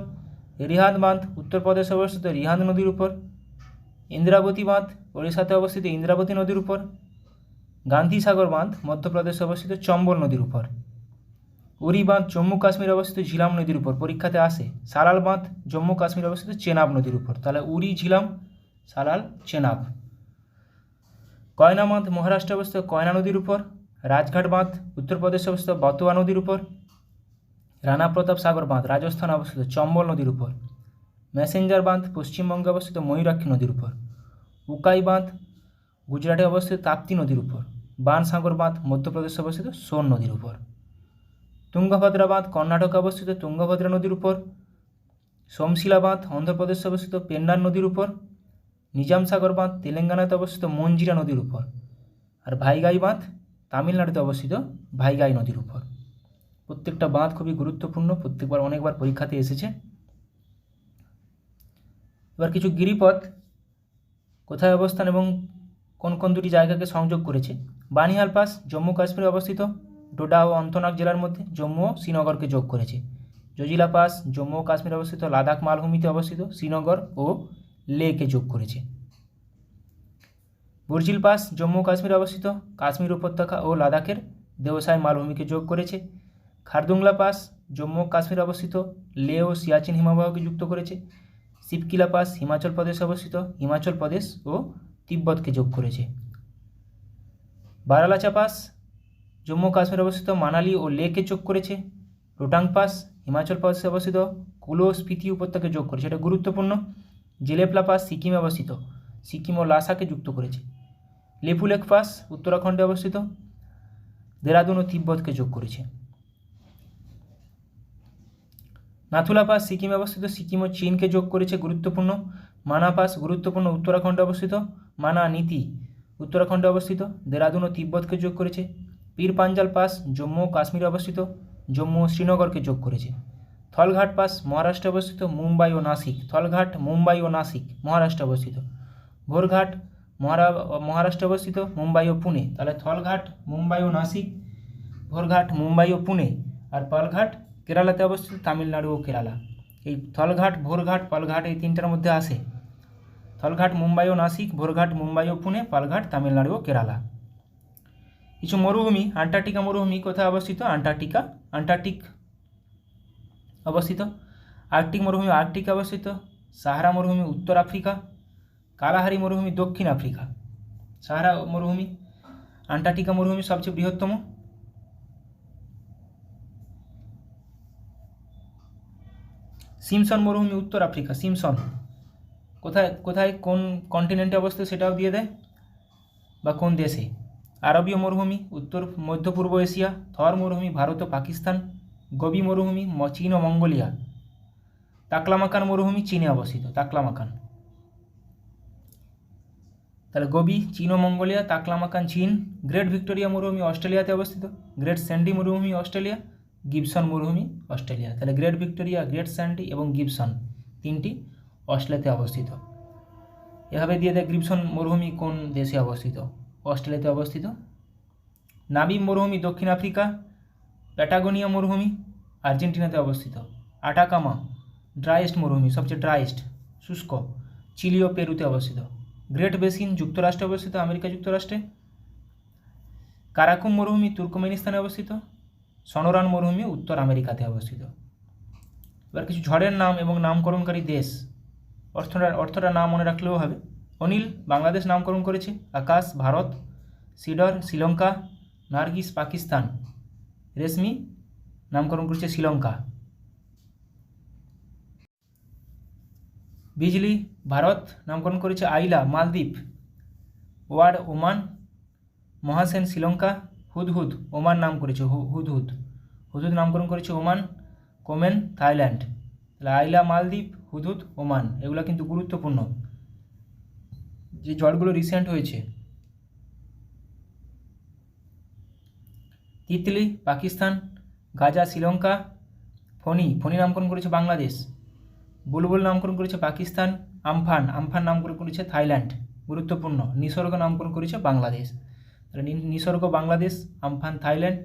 রিহান্দ বাঁধ উত্তরপ্রদেশে অবস্থিত রিহান্দ নদীর উপর। ইন্দ্রাবতী বাঁধ ওড়িশাতে অবস্থিত ইন্দ্রাবতী নদীর উপর। গান্ধী সাগর বাঁধ মধ্যপ্রদেশে অবস্থিত চম্বল নদীর উপর। উরি বাঁধ জম্মু কাশ্মীরে অবস্থিত ঝিলাম নদীর উপর, পরীক্ষাতে আসে। সালাল বাঁধ জম্মু কাশ্মীরে অবস্থিত চেনাব নদীর উপর। তাহলে উরি, ঝিলাম, সালাল, চেনাব। কয়না বাঁধ মহারাষ্ট্রে অবস্থিত কয়না নদীর উপর। রাজঘাট বাঁধ উত্তরপ্রদেশে অবস্থিত বতোয়া নদীর উপর। রানা প্রতাপ সাগর বাঁধ রাজস্থানে অবস্থিত চম্বল নদীর উপর। ম্যাসেঞ্জার বাঁধ পশ্চিমবঙ্গে অবস্থিত ময়ূরাক্ষী নদীর উপর। উকাই বাঁধ গুজরাটে অবস্থিত তাপ্তি নদীর উপর। বানসাগর বাঁধ মধ্যপ্রদেশে অবস্থিত সোন নদীর উপর। তুঙ্গভদ্রা বাঁধ কর্ণাটকে অবস্থিত তুঙ্গভদ্রা নদীর উপর। সোমশিলা বাঁধ অন্ধ্রপ্রদেশে অবস্থিত পেন্নার নদীর উপর। নিজাম সাগর বাঁধ তেলেঙ্গানাতে অবস্থিত মঞ্জিরা নদীর উপর। আর ভাইগাই বাঁধ তামিলনাড়ুতে অবস্থিত ভাইগাই নদীর উপর। প্রত্যেকটা বাঁধ খুবই গুরুত্বপূর্ণ, অনেকবার পরীক্ষাতে এসেছে। এবার কিছু গিরিপথ কোথায় অবস্থান এবং কোন কোন দুটি জায়গাকে সংযোগ করেছে। বানিহাল পাস জম্মু কাশ্মীরে অবস্থিত, ডোডা ও অন্তনাগ জেলার মধ্যে, জম্মু ও শ্রীনগরকে যোগ করেছে। জজিলা পাস জম্মু ও কাশ্মীরে অবস্থিত, লাদাখ মালভূমিতে অবস্থিত, শ্রীনগর ও লেকে যোগ করেছে। বুর্জিল পাস জম্মু ও কাশ্মীরে অবস্থিত, কাশ্মীর উপত্যকা ও লাদাখের দেওসাই মালভূমিকে যোগ করেছে। খারদুংলা পাস জম্মু ও কাশ্মীরে অবস্থিত, লে ও সিয়াচিন হিমবাহকে যুক্ত করেছে। শিবকিলা পাস হিমাচল প্রদেশে অবস্থিত, হিমাচল প্রদেশ ও তিব্বতকে যোগ করেছে। বারালাচা পাস জম্মু ও কাশ্মীরে অবস্থিত, মানালি ও লেকে যোগ করেছে। রোটাং পাস হিমাচল প্রদেশে অবস্থিত, কুলো স্পিতি উপত্যকাকে যোগ করেছে, এটা গুরুত্বপূর্ণ। জেলেপলা পাস সিকিমে অবস্থিত, সিকিম ও লাসাকে যুক্ত করেছে। লেপুলেক পাস উত্তরাখণ্ডে অবস্থিত, দেরাদুন ও তিব্বতকে যোগ করেছে। নাথুলা পাস সিকিমে অবস্থিত, সিকিম ও চীনকে যোগ করেছে, গুরুত্বপূর্ণ। মানা পাস গুরুত্বপূর্ণ, উত্তরাখণ্ডে অবস্থিত, মানা নীতি উত্তরাখণ্ডে অবস্থিত, দেরাদুন ও তিব্বতকে যোগ করেছে। পীর পাঞ্জাল পাস জম্মু ও কাশ্মীরে অবস্থিত, জম্মু ও শ্রীনগরকে যোগ করেছে। থলঘাট পাস মহারাষ্ট্রে অবস্থিত, মুম্বাই ও নাসিক, থলঘাট মুম্বাই ও নাসিক মহারাষ্ট্রে অবস্থিত। ভোরঘাট মহারাষ্ট্রে অবস্থিত, মুম্বাই ও পুনে, তাহলে থলঘাট মুম্বাই ও নাসিক, ভোরঘাট মুম্বাই ও পুনে, আর পালঘাট কেরালাতে অবস্থিত, তামিলনাড়ু ও কেরালা। এই থলঘাট, ভোরঘাট, পালঘাট এই তিনটার মধ্যে আসে। থলঘাট মুম্বাই ও নাসিক, ভোরঘাট মুম্বাই ও পুনে, পালঘাট তামিলনাড়ু ও কেরালা। কিছু মরুভূমি, আন্টার্কটিকা মরুভূমি কোথায় অবস্থিত? আন্টার্কটিক অবস্থিত। আর্কটিক মরুভূমি আর্কটিকে অবস্থিত। সাহারা মরুভূমি উত্তর আফ্রিকা। কালাহারি মরুভূমি দক্ষিণ আফ্রিকা। সাহারা মরুভূমি, আন্টার্কটিকা মরুভূমি সবচেয়ে বৃহত্তম। সিমসন মরুভূমি উত্তর আফ্রিকা। সিমসন কোথায় কোন কন্টিনেন্টে অবস্থিত সেটাও দিয়ে দেয়, বা কোন দেশে। আরবীয় মরুভূমি উত্তর মধ্য পূর্ব এশিয়া। থর মরুভূমি ভারত ও পাকিস্তান। গোবি মরুভূমি চীন ও মঙ্গোলিয়া। তাকলামাকান মরুভূমি চীনে অবস্থিত, তাকলামাকান। তাহলে গোবি চীন ও মঙ্গোলিয়া, তাকলামাকান চীন। গ্রেট ভিক্টোরিয়া মরুভূমি অস্ট্রেলিয়াতে অবস্থিত। গ্রেট স্যান্ডি মরুভূমি অস্ট্রেলিয়া। গিবসন মরুভূমি অস্ট্রেলিয়া। তাহলে গ্রেট ভিক্টোরিয়া, গ্রেট স্যান্ডি এবং গিবসন তিনটি অস্ট্রেলিয়াতে অবস্থিত। এভাবে দিয়ে দেয় গিবসন মরুভূমি কোন দেশে অবস্থিত? অস্ট্রেলিয়াতে অবস্থিত। নামিব মরুভূমি দক্ষিণ আফ্রিকা। প্যাটাগোনিয়া মরুভূমি আর্জেন্টিনাতে অবস্থিত। আটাকামা ড্রাইয়েস্ট মরুভূমি, সবচেয়ে ড্রাইয়েস্ট, শুষ্ক, চিলি ও পেরুতে অবস্থিত। গ্রেট বেসিন যুক্তরাষ্ট্রে অবস্থিত, আমেরিকা যুক্তরাষ্ট্রে। কারাকুম মরুভূমি তুর্কমেনিস্তানে অবস্থিত। সনোরান মরুভূমি উত্তর আমেরিকাতে অবস্থিত। এবার কিছু ঝড়ের নাম এবং নামকরণকারী দেশ, অর্থটা নাম মনে রাখলেও হবে। অনিল বাংলাদেশ নামকরণ করেছে। আকাশ ভারত। সিডর শ্রীলঙ্কা। নার্গিস পাকিস্তান। রেশমি নামকরণ করেছে শ্রীলঙ্কা। বিজলি ভারত নামকরণ করেছে Aila Maldives. Ward Oman. Mahasen Sri Lanka. Hudhud Oman নাম করেছে হুদহুদ নামকরণ করেছে ওমান। Komen Thailand. তাহলে আইলা মালদ্বীপ, হুদহুদ ওমান, এগুলো কিন্তু গুরুত্বপূর্ণ যে ঝড়গুলো রিসেন্ট হয়েছে। তিতলি পাকিস্তান। গাজা শ্রীলঙ্কা। ফণি নামকরণ করেছে বাংলাদেশ। বুলবুল নামকরণ করেছে পাকিস্তান। আমফান নামকরণ করেছে থাইল্যান্ড, গুরুত্বপূর্ণ। নিসর্গ নামকরণ করেছে বাংলাদেশ। তাহলে নিসর্গ বাংলাদেশ, আমফান থাইল্যান্ড,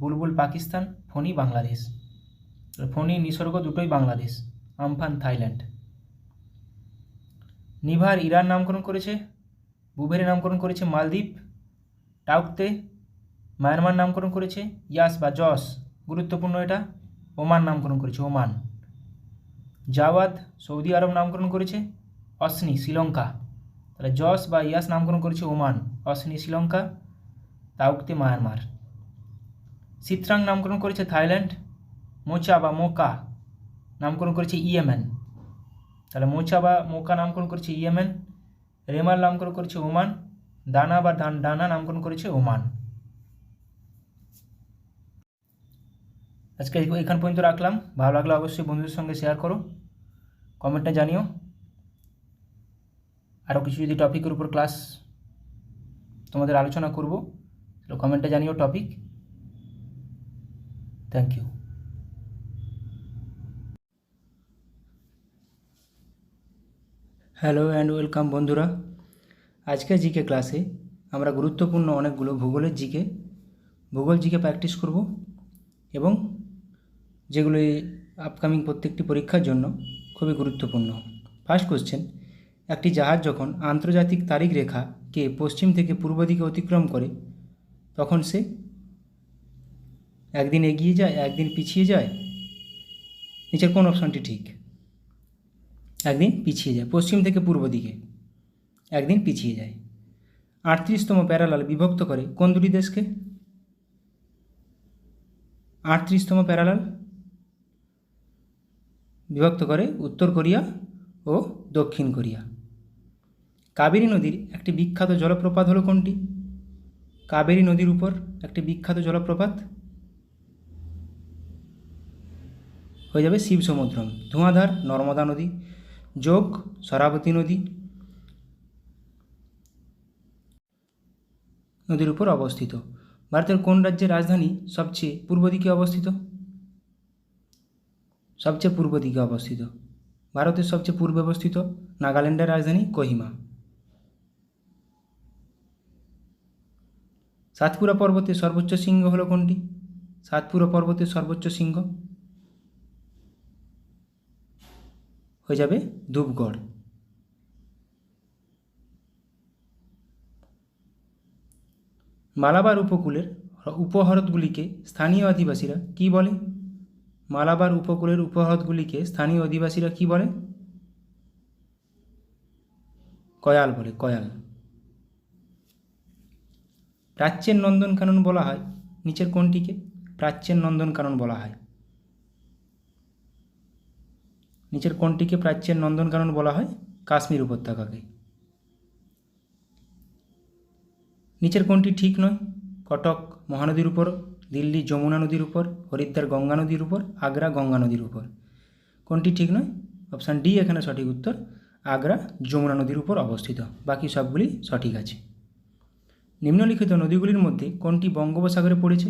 বুলবুল পাকিস্তান, ফণি বাংলাদেশ। ফণি নিসর্গ দুটোই Bangladesh, Amphan Thailand. Never Iran নামকরণ করেছে। বুভেরে নামকরণ করেছে মালদ্বীপ। টাউকতে মায়ানমার নামকরণ করেছে ইয়াস বা জস, গুরুত্বপূর্ণ এটা, ওমান নামকরণ করেছে ওমান। জাওয়াদ সৌদি আরব নামকরণ করেছে অসনি শ্রীলঙ্কা। তাহলে জস বা ইয়াস নামকরণ করেছে ওমান, অসনি শ্রীলঙ্কা, তাউকতে মায়ানমার। সিত্রাং নামকরণ করেছে থাইল্যান্ড। মোচা বা মোকা নামকরণ করেছে ইয়েমেন। তাহলে মোচা বা মোকা নামকরণ করেছে ইয়েমেন। রেমাল নামকরণ করেছে ওমান। দানা বা ডানা নামকরণ করেছে ওমান। আজকে এখান পর্যন্ত রাখলাম। ভালো লাগলে অবশ্যই বন্ধুদের সঙ্গে শেয়ার করো, কমেন্টে জানিও। আরও কিছু যদি টপিকের উপর ক্লাস তোমাদের আলোচনা করব, তাহলে কমেন্টে জানিও topic. Thank you. Hello and welcome বন্ধুরা। আজকের জিকে ক্লাসে আমরা গুরুত্বপূর্ণ অনেকগুলো ভূগোল জিকে প্র্যাকটিস করব এবং যেগুলি আপকামিং প্রত্যেকটি পরীক্ষার জন্য খুবই গুরুত্বপূর্ণ। ফার্স্ট কোশ্চেন, একটি জাহাজ যখন আন্তর্জাতিক তারিখ রেখাকে পশ্চিম থেকে পূর্ব দিকে অতিক্রম করে তখন সে একদিন এগিয়ে যায়, একদিন পিছিয়ে যায়? নিচের কোন অপশানটি ঠিক? একদিন পিছিয়ে যায়, পশ্চিম থেকে পূর্ব দিকে একদিন পিছিয়ে যায়। 38তম প্যারালাল বিভক্ত করে কোন দুটি দেশকে? 38তম প্যারালাল বিভক্ত করে উত্তর কোরিয়া ও দক্ষিণ কোরিয়া। কাবেরী নদীর একটি বিখ্যাত জলপ্রপাত হলো কোনটি? কাবেরী নদীর উপর একটি বিখ্যাত জলপ্রপাত হয়ে যাবে শিবসমুদ্রম। ধোঁয়াধার নর্মদা নদী, যোগ শরাবতী নদীর উপর অবস্থিত। ভারতের কোন রাজ্যের রাজধানী সবচেয়ে পূর্ব দিকে অবস্থিত? সবচেয়ে পূর্ব দিকে অবস্থিত, ভারতের সবচেয়ে পূর্বে অবস্থিত নাগাল্যান্ডের রাজধানী কোহিমা। সাতপুরা পর্বতের সর্বোচ্চ শৃঙ্গ হলো কোনটি? সাতপুরা পর্বতের সর্বোচ্চ শৃঙ্গ হয়ে যাবে ধূপগড়। মালাবার উপকূলের উপহ্রদগুলিকে স্থানীয় আদিবাসীরা কি বলে? মালাবার উপকূলের উপহ্রদগুলিকে স্থানীয় অধিবাসীরা কি বলে? কয়াল বলে, কয়াল। প্রাচ্যের নন্দনকানন বলা হয় নিচের কোনটিকে? প্রাচ্যের নন্দনকানন বলা হয়, নিচের কোনটিকে প্রাচ্যের নন্দনকানন বলা হয়? কাশ্মীর উপত্যকাকে। নিচের কোনটি ঠিক নয়? কটক মহানদীর উপর, দিল্লি যমুনা নদীর উপর, হরিদ্বার গঙ্গা নদীর উপর, আগ্রা গঙ্গা নদীর উপর। কোনটি ঠিক নয়? অপশান ডি এখানে সঠিক উত্তর, আগ্রা যমুনা নদীর উপর অবস্থিত। বাকি সবগুলি সঠিক আছে। নিম্নলিখিত নদীগুলির মধ্যে কোনটি বঙ্গোপসাগরে পড়েছে?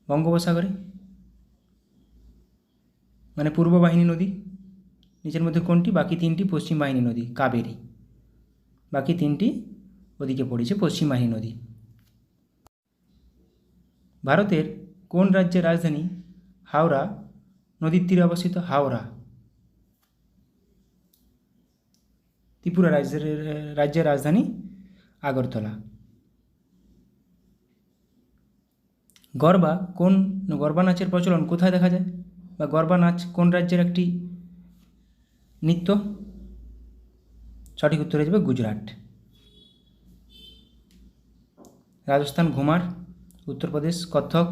বঙ্গোপসাগরে মানে পূর্ব বাহিনী নদী। নিচের মধ্যে কোনটি? বাকি তিনটি পশ্চিম বাহিনী নদী, কাবেরী। বাকি তিনটি ওদিকে পড়েছে পশ্চিম বাহিনী নদী। ভারতের কোন রাজ্যের রাজধানী হাওড়া নদীর তীরে অবস্থিত? হাওড়া। ত্রিপুরা রাজ্যের রাজধানী আগরতলা। গরবা নাচের প্রচলন কোথায় দেখা যায়? বা গরবা নাচ কোন রাজ্যের একটি নৃত্য? সঠিক উত্তর হয়ে যাবে গুজরাট। রাজস্থান ঘুমার, উত্তরপ্রদেশ কত্থক।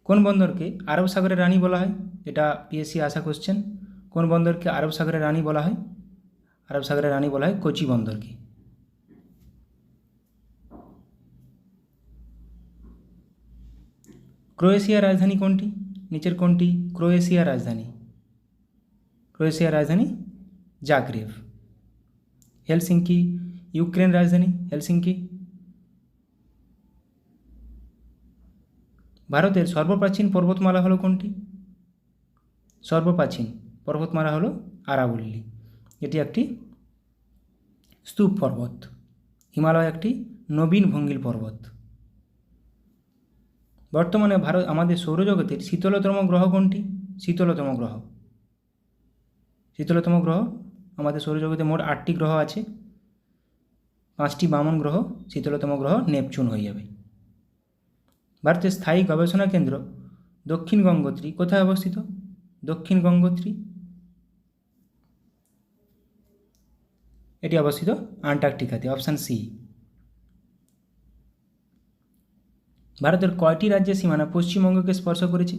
কোন বন্দরকে আরব সাগরের রানী বলা হয়? এটা পিএসসি আসা কোশ্চেন। কোন বন্দরকে আরব সাগরের রানী বলা হয়? আরব সাগরের রানী বলা হয় কোচি বন্দরকে। ক্রোয়েশিয়ার রাজধানী কোনটি? নিচের কোনটি ক্রোয়েশিয়ার রাজধানী? ক্রোয়েশিয়ার রাজধানী জাগ্রেব। হেলসিঙ্কি ইউক্রেন রাজধানী হেলসিঙ্কি। ভারতের সর্বপ্রাচীন পর্বতমালা হলো কোনটি? সর্বপ্রাচীন পর্বতমালা হলো আরাবল্লী। এটি একটি স্তূপ পর্বত। হিমালয় একটি নবীন ভঙ্গিল পর্বত। বর্তমানে আমাদের সৌরজগতের শীতলতম গ্রহ কোনটি? শীতলতম গ্রহ আমাদের সৌরজগতে মোট 8টি গ্রহ আছে। 5টি বামন গ্রহ, শীতলতম গ্রহ নেপচুন হয়ে যাবে। ভারতের স্থায়ী গবেষণা কেন্দ্র দক্ষিণ গঙ্গোত্রী কোথায় অবস্থিত? দক্ষিণ গঙ্গোত্রী এটি অবস্থিত আন্টার্কটিকাতে, অপশান সি। ভারতের কয়টি রাজ্যের সীমানা পশ্চিমবঙ্গকে স্পর্শ করেছে?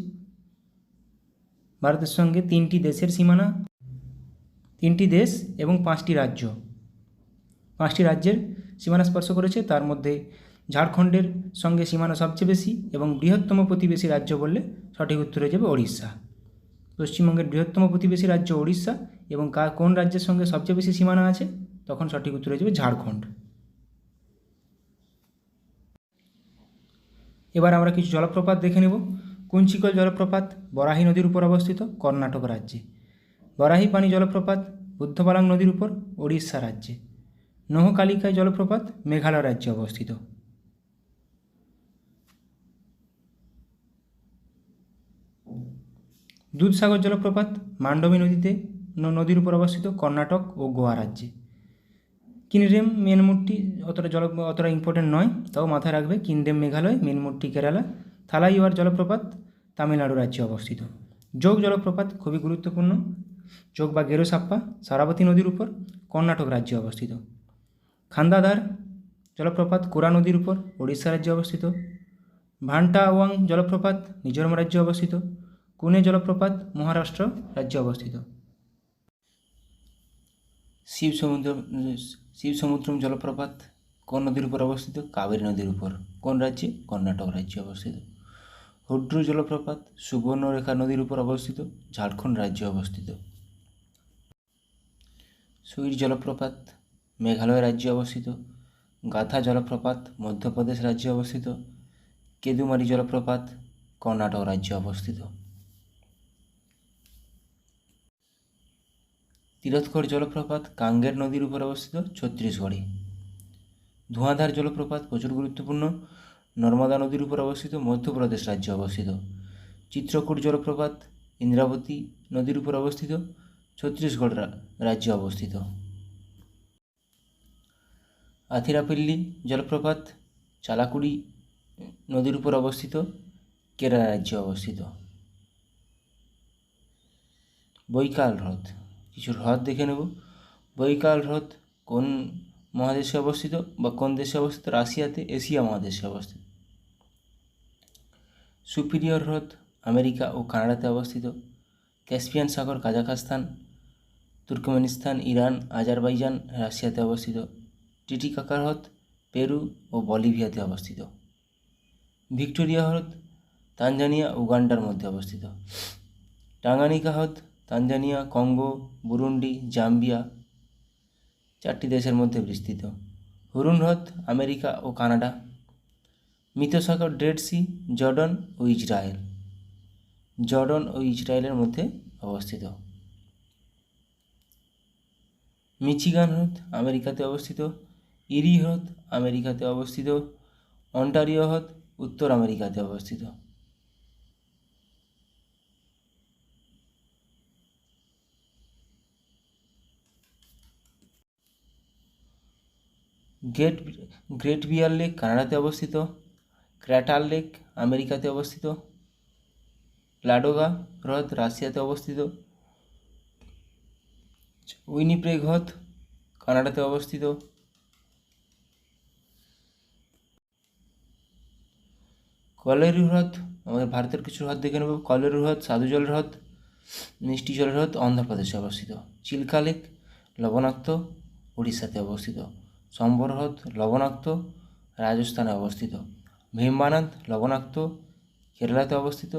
ভারতের সঙ্গে 3টি দেশের সীমানা, 3টি দেশ এবং 5টি রাজ্য, 5টি রাজ্যের সীমানা স্পর্শ করেছে। তার মধ্যে ঝাড়খণ্ডের সঙ্গে সীমানা সবচেয়ে বেশি এবং বৃহত্তম প্রতিবেশী রাজ্য বললে সঠিক উত্তর হয়ে যাবে ওড়িশা। পশ্চিমবঙ্গের বৃহত্তম প্রতিবেশী রাজ্য ওড়িশা এবং কোন রাজ্যের সঙ্গে সবচেয়ে বেশি সীমানা আছে? তখন সঠিক উত্তর হয়ে যাবে ঝাড়খণ্ড। এবার আমরা কিছু জলপ্রপাত দেখে নেব। কুঞ্চিকল জলপ্রপাত বরাহী নদীর উপর অবস্থিত, কর্ণাটক রাজ্যে। বরাহি পানি জলপ্রপাত বুদ্ধবালাং নদীর উপর, ওড়িশা রাজ্যে। নহকালিকায় জলপ্রপাত মেঘালয় রাজ্যে অবস্থিত। দুধসাগর জলপ্রপাত মান্ডবী নদীর উপর অবস্থিত, কর্ণাটক ও গোয়া রাজ্যে। কিনরেম মেনমুট্টি অতটা ইম্পর্টেন্ট নয়, তাও মাথায় রাখবে। কিনরেম মেঘালয়, মেনমুট্টি কেরালা। থালাইওয়ার জলপ্রপাত তামিলনাড়ু রাজ্যে অবস্থিত। যোগ জলপ্রপাত খুবই গুরুত্বপূর্ণ, যোগ বা গেরোসাপ্পা সারাবতী নদীর উপর, কর্ণাটক রাজ্যে অবস্থিত। খান্দাধার জলপ্রপাত কোরা নদীর উপর, ওড়িশা রাজ্যে অবস্থিত। ভান্টাওয়াং জলপ্রপাত মিজোরাম রাজ্যে অবস্থিত। কুনে জলপ্রপাত মহারাষ্ট্র রাজ্যে অবস্থিত। শিবসমুদ্রম জলপ্রপাত কোন নদীর উপর অবস্থিত? কাবেরী নদীর উপর। কোন রাজ্যে? কর্ণাটক রাজ্যে অবস্থিত। হুড্রু জলপ্রপাত সুবর্ণরেখা নদীর উপর অবস্থিত, ঝাড়খণ্ড রাজ্যে অবস্থিত। সুইর জলপ্রপাত মেঘালয় রাজ্যে অবস্থিত। গাথা জলপ্রপাত মধ্যপ্রদেশ রাজ্যে অবস্থিত। কেদুমারি জলপ্রপাত কর্ণাটক রাজ্যে অবস্থিত। তিরথগড় জলপ্রপাত কাঙ্গের নদীর উপর অবস্থিত, ছত্তিশগড়ে। ধোঁয়াধার জলপ্রপাত প্রচুর গুরুত্বপূর্ণ, নর্মদা নদীর উপর অবস্থিত, মধ্যপ্রদেশ রাজ্যে অবস্থিত। চিত্রকূট জলপ্রপাত ইন্দ্রাবতী নদীর উপর অবস্থিত, ছত্তিশগড় রাজ্যে অবস্থিত। আথিরাপল্লী জলপ্রপাত চালাকুড়ি নদীর উপর অবস্থিত, কেরালা রাজ্যে অবস্থিত। বৈকাল হ্রদ, কিছু হ্রদ দেখে নেব। বৈকাল হ্রদ কোন মহাদেশে অবস্থিত বা কোন দেশে অবস্থিত? রাশিয়াতে, এশিয়া মহাদেশে অবস্থিত। সুপিরিয়র হ্রদ আমেরিকা ও কানাডাতে অবস্থিত। ক্যাসপিয়ান সাগর কাজাখস্তান, তুর্কমেনিস্তান, ইরান, আজারবাইজান, রাশিয়াতে অবস্থিত। টিটিকাকা হ্রদ পেরু ও বলিভিয়াতে অবস্থিত। ভিক্টোরিয়া হ্রদ তানজানিয়া, উগান্ডার মধ্যে অবস্থিত। টাঙ্গানিকা হ্রদ তানজানিয়া, কঙ্গো, বুরুন্ডি, জাম্বিয়া 4টি দেশের মধ্যে বিস্তৃত। হুরুন হ্রদ আমেরিকা ও কানাডা। মৃতসাগর ডেড সি জর্ডন ও ইসরায়েল, জর্ডন ও ইসরায়েলের মধ্যে অবস্থিত। মিচিগান হ্রদ আমেরিকাতে অবস্থিত। ইরি হ্রদ আমেরিকাতে অবস্থিত। অন্টারিও হ্রদ উত্তর আমেরিকাতে অবস্থিত। গ্রেট বিয়ার লেক কানাডাতে অবস্থিত। ক্র্যাটার লেক আমেরিকাতে অবস্থিত। লাডোগা হ্রদ রাশিয়াতে অবস্থিত। উইনিপেগ হ্রদ কানাডাতে অবস্থিত। কলেরু হ্রদ, আমাদের ভারতের কিছু হ্রদ দেখে নেব। কলেরু হ্রদ সাধু জল হ্রদ, মিষ্টি জল হ্রদ অন্ধ্রপ্রদেশে অবস্থিত। চিল্কা লেক লবণাক্ত, উড়িষ্যাতে অবস্থিত। সম্বর হ্রদ লবণাক্ত, রাজস্থানে অবস্থিত। ভীমবানাদ লবণাক্ত, কেরালাতে অবস্থিত।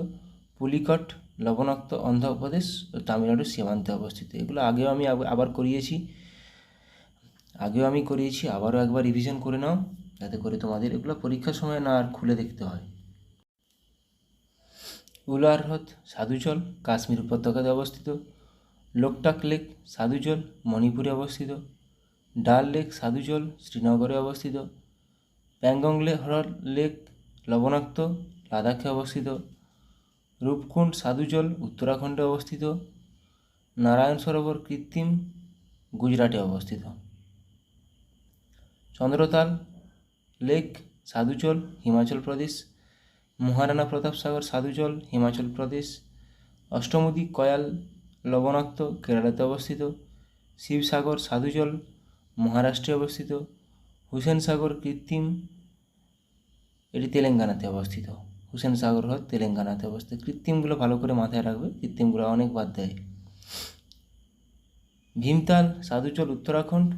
পুলিকট লবণাক্ত, অন্ধ্রপ্রদেশ ও তামিলনাড়ুর সীমান্তে অবস্থিত। এগুলো আগেও আমি করিয়েছি, আবারও একবার রিভিশন করে নাও, যাতে করে তোমাদের এগুলো পরীক্ষার সময় না আর খুলে দেখতে হয়। উলার হ্রদ সাধুজল কাশ্মীর উপত্যকাতে অবস্থিত। লোকটাক লেক সাধুজল মণিপুরে অবস্থিত। ডাল লেক সাধুজল শ্রীনগরে অবস্থিত। প্যাংগং লেক লবণাক্ত, লাদাখে অবস্থিত। রূপকুণ্ড সাধুজল উত্তরাখণ্ডে অবস্থিত। নারায়ণ সরোবর কৃত্রিম গুজরাটে অবস্থিত। চন্দ্রতাল লেক সাধুজল হিমাচল প্রদেশ। মহারানা প্রতাপ সাগর সাধুজল হিমাচল প্রদেশ। অষ্টমুদি কয়াল লবণাক্ত, কেরালাতে অবস্থিত। শিবসাগর সাধুজল মহারাষ্ট্রে অবস্থিত। হুসেন সাগর কৃত্রিম, এটি তেলেঙ্গানাতে অবস্থিত। হুসেন সাগর হ্রদ তেলেঙ্গানাতে অবস্থিত। কৃত্রিমগুলো ভালো করে মাথায় রাখবে, কৃত্রিমগুলো অনেক বাদ দেয়। ভীমতাল সাধুজল উত্তরাখণ্ড।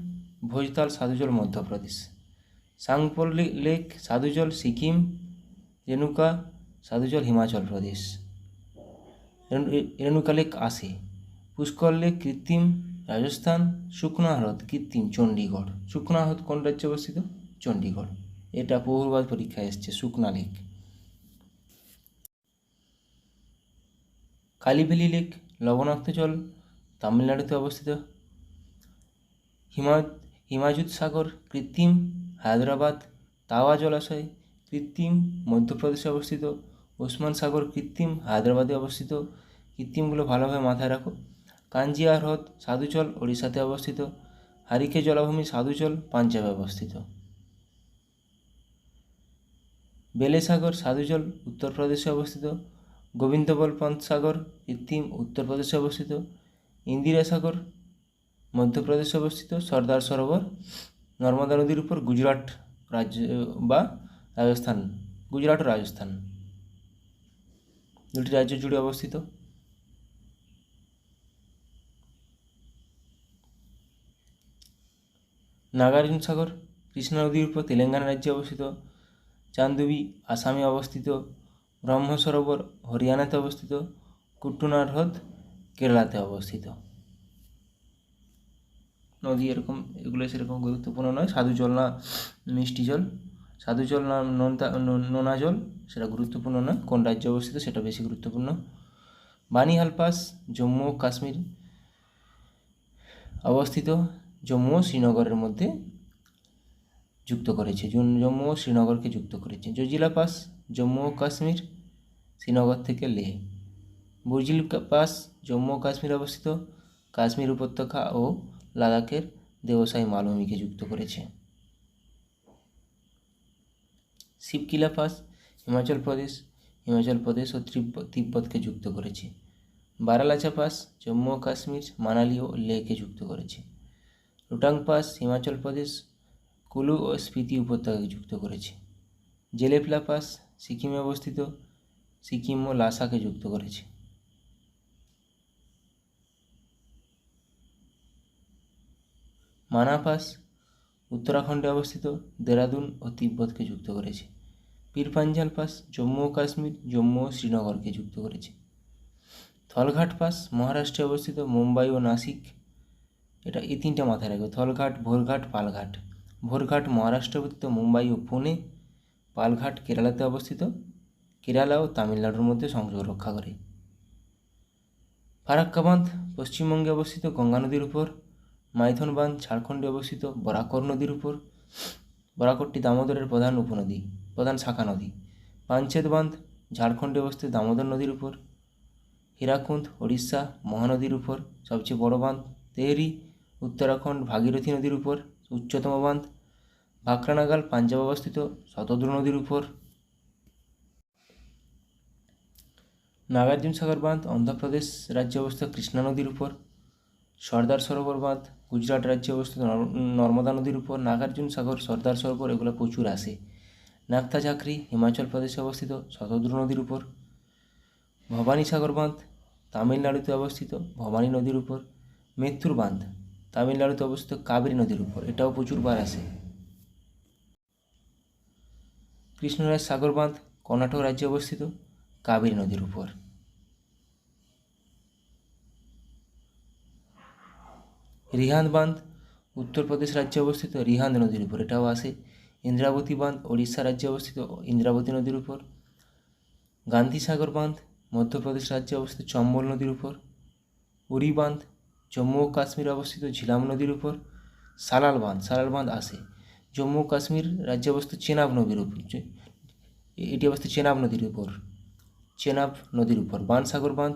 ভোজতাল সাধুজল মধ্যপ্রদেশ। সাংপোল লেক সাধুজল সিকিম। রেণুকা সাধুজল হিমাচল প্রদেশ। রেণুকা লেক আসে। পুষ্কর লেক কৃত্রিম রাজস্থান। সুখনা হ্রদ কৃত্রিম চণ্ডীগড়। সুখনা হ্রদ কোন রাজ্যে অবস্থিত? চণ্ডীগড়। এটা বহুবার পরীক্ষায় এসছে, সুখনা লেক। কালীভেলি লেক লবণাক্ত জল তামিলনাড়ুতে অবস্থিত। হিমায়ুত সাগর কৃত্রিম, হায়দ্রাবাদ। তাওয়া জলাশয় কৃত্রিম, মধ্যপ্রদেশে অবস্থিত। ওসমান সাগর কৃত্রিম, হায়দ্রাবাদে অবস্থিত। কৃত্রিমগুলো ভালোভাবে মাথায় রাখো। কাঞ্জিয়া হ্রদ সাধুচল ওড়িশাতে অবস্থিত। হারিকে জলাভূমি সাধুচল পাঞ্জাবে অবস্থিত। বেলে সাগর সাধুচল উত্তরপ্রদেশে অবস্থিত। গোবিন্দবল পন্ত সাগর কৃত্রিম, উত্তরপ্রদেশে অবস্থিত। ইন্দিরা সাগর মধ্যপ্রদেশে অবস্থিত। সর্দার সরোবর নর্মদা নদীর উপর গুজরাট রাজ্য বা রাজস্থান, গুজরাট ও রাজস্থান দুটি রাজ্য জুড়ে অবস্থিত। নাগার্জুন সাগর কৃষ্ণা নদীর উপর তেলেঙ্গানা রাজ্যে অবস্থিত। চান্দুবি আসামে অবস্থিত। ব্রহ্ম সরোবর হরিয়ানাতে অবস্থিত। কুট্টুনার হ্রদ কেরালাতে অবস্থিত। নদী এরকম, এগুলো সেরকম গুরুত্বপূর্ণ নয়। সাধু জল না মিষ্টি জল, সাধু জল না নোনা জল সেটা গুরুত্বপূর্ণ নয়। কোন রাজ্যে অবস্থিত সেটা বেশি গুরুত্বপূর্ণ। বানিহাল পাস জম্মু ও কাশ্মীর অবস্থিত। জম্মু ও শ্রীনগরের মধ্যে যুক্ত করেছে, জম্মু ও শ্রীনগরকে যুক্ত করেছে। জজিলা পাস জম্মু ও কাশ্মীর, শ্রীনগর থেকে লেহ। বুর্জিল পাস জম্মু ও কাশ্মীর অবস্থিত। কাশ্মীর উপত্যকা ও লাদাখের দেবসাই মালভূমিকে যুক্ত করেছে। শিবকিলা পাস হিমাচল প্রদেশ ও তিব্বতকে যুক্ত করেছে। বারালাচা পাস জম্মু ও কাশ্মীর, মানালি ও লেহকে যুক্ত করেছে। রোটাং পাস হিমাচল প্রদেশ, কুলু ও স্পিতি উপত্যকাকে যুক্ত করেছে। জেলেফলা পাস সিকিমে অবস্থিত, সিকিম ও লাসাকে যুক্ত করেছে। মানা পাস উত্তরাখণ্ডে অবস্থিত, দেরাদুন ও তিব্বতকে যুক্ত করেছে। পীরপাঞ্জাল পাস জম্মু ও কাশ্মীর, জম্মু ও শ্রীনগরকে যুক্ত করেছে। থলঘাট পাস মহারাষ্ট্রে অবস্থিত, মুম্বাই ও নাসিক। এটা এই তিনটা মাথায় রাখবে, থলঘাট, ভোরঘাট, পালঘাট। ভোরঘাট মহারাষ্ট্রে অবস্থিত, মুম্বাই ও পুনে। পালঘাট কেরালাতে অবস্থিত, কেরালা ও তামিলনাড়ুর মধ্যে সংযোগ রক্ষা করে। ফারাক্কা বাঁধ পশ্চিমবঙ্গে অবস্থিত, গঙ্গা নদীর উপর। মাইথন বাঁধ ঝাড়খণ্ডে অবস্থিত, বরাকর নদীর উপর। বরাকরটি দামোদরের প্রধান শাখা নদী। পাঞ্চেত বাঁধ ঝাড়খণ্ডে অবস্থিত, দামোদর নদীর উপর। হীরাকুন্দ ওড়িশা, মহানদীর উপর সবচেয়ে বড় বাঁধ। তেহরি উত্তরাখণ্ড, ভাগীরথী নদীর উপর উচ্চতম বাঁধ। ভাকরানাগাল পাঞ্জাব অবস্থিত, শতদ্রু নদীর উপর। নাগার্জুন সাগর বাঁধ অন্ধ্রপ্রদেশ রাজ্যে অবস্থিত, কৃষ্ণা নদীর উপর। সর্দার সরোবর বাঁধ গুজরাট রাজ্যে অবস্থিত, নর্মদা নদীর উপর। নাগার্জুন সাগর, সর্দার সরোবর এগুলো প্রচুর আসে। নাগতা ঝাকরি হিমাচল প্রদেশে অবস্থিত, শতদ্রু নদীর উপর। ভবানী সাগর বাঁধ তামিলনাড়ুতে অবস্থিত, ভবানী নদীর উপর। মেত্তুর বাঁধ তামিলনাড়ুতে অবস্থিত, কাবেরী নদীর উপর, এটাও প্রচুরবার আসে। কৃষ্ণরাজ সাগর বাঁধ কর্ণাটক রাজ্যে অবস্থিত, কাবেরী নদীর উপর। রিহান্দ বাঁধ উত্তরপ্রদেশ রাজ্যে অবস্থিত, রিহান্দ নদীর উপর, এটাও আসে। ইন্দ্রাবতী বাঁধ ওড়িশা রাজ্যে অবস্থিত, ইন্দ্রাবতী নদীর উপর। গান্ধী সাগর বাঁধ মধ্যপ্রদেশ রাজ্যে অবস্থিত, চম্বল নদীর উপর। উরি বাঁধ জম্মু ও কাশ্মীরে অবস্থিত, ঝিলাম নদীর উপর। সালাল বাঁধ আসে জম্মু ও কাশ্মীর রাজ্যে অবস্থিত, চেনাব নদীর উপর। এটি অবস্থিত চেনাব নদীর উপর। বাণসাগর বাঁধ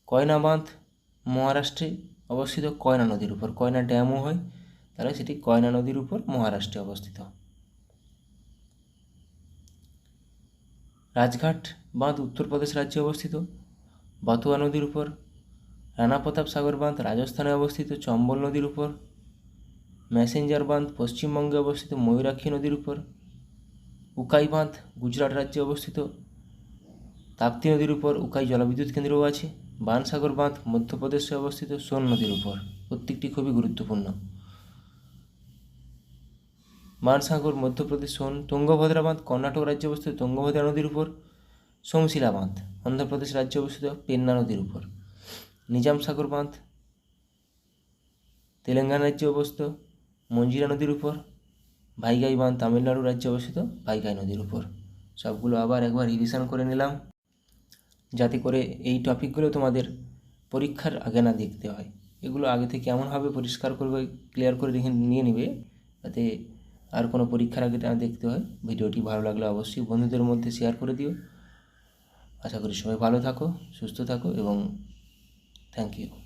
কয়না বাঁধ মহারাষ্ট্রে অবস্থিত, কয়না নদীর উপর। কয়না ড্যামও হয়, তাহলে সেটি কয়না নদীর উপর মহারাষ্ট্রে অবস্থিত। রাজঘাট বাঁধ উত্তরপ্রদেশ রাজ্যে অবস্থিত, বাতুয়া নদীর উপর। রানা প্রতাপ সাগর বাঁধ রাজস্থানে অবস্থিত, চম্বল নদীর উপর। ম্যাসেঞ্জার বাঁধ পশ্চিমবঙ্গে অবস্থিত, ময়ূরাক্ষী নদীর উপর। উকাই বাঁধ গুজরাট রাজ্যে অবস্থিত, তাপ্তি নদীর উপর। উকাই জলবিদ্যুৎ কেন্দ্রও আছে। বাণসাগর বাঁধ মধ্যপ্রদেশে অবস্থিত, সোন নদীর উপর। প্রত্যেকটি খুবই গুরুত্বপূর্ণ। বাণসাগর মধ্যপ্রদেশ, সোন। তুঙ্গভদ্রা বাঁধ কর্ণাটক রাজ্যে অবস্থিত, তুঙ্গভদ্রা নদীর উপর। সোমশিলা বাঁধ অন্ধ্রপ্রদেশ রাজ্যে অবস্থিত, পেন্না নদীর উপর। নিজাম সাগর বাঁধ তেলেঙ্গানা রাজ্যে অবস্থিত, মঞ্জিরা নদীর উপর। ভাইগাই বাঁধ তামিলনাড়ু রাজ্যে অবস্থিত, ভাইগাই নদীর উপর। সবগুলো আবার একবার রিভিশন করে নিলাম, যাতে করে এই টপিকগুলো তোমাদের
পরীক্ষার আগে না দেখতে হয়। এগুলো আগে থেকে এমনভাবে পরিষ্কার করবে, ক্লিয়ার করে রেখে নিয়ে নেবে, যাতে আর কোনো পরীক্ষার আগে না দেখতে হয়। ভিডিওটি ভালো লাগলে অবশ্যই বন্ধুদের মধ্যে শেয়ার করে দিও। আশা করি সবাই ভালো থাকো, সুস্থ থাকো এবং থ্যাংক ইউ।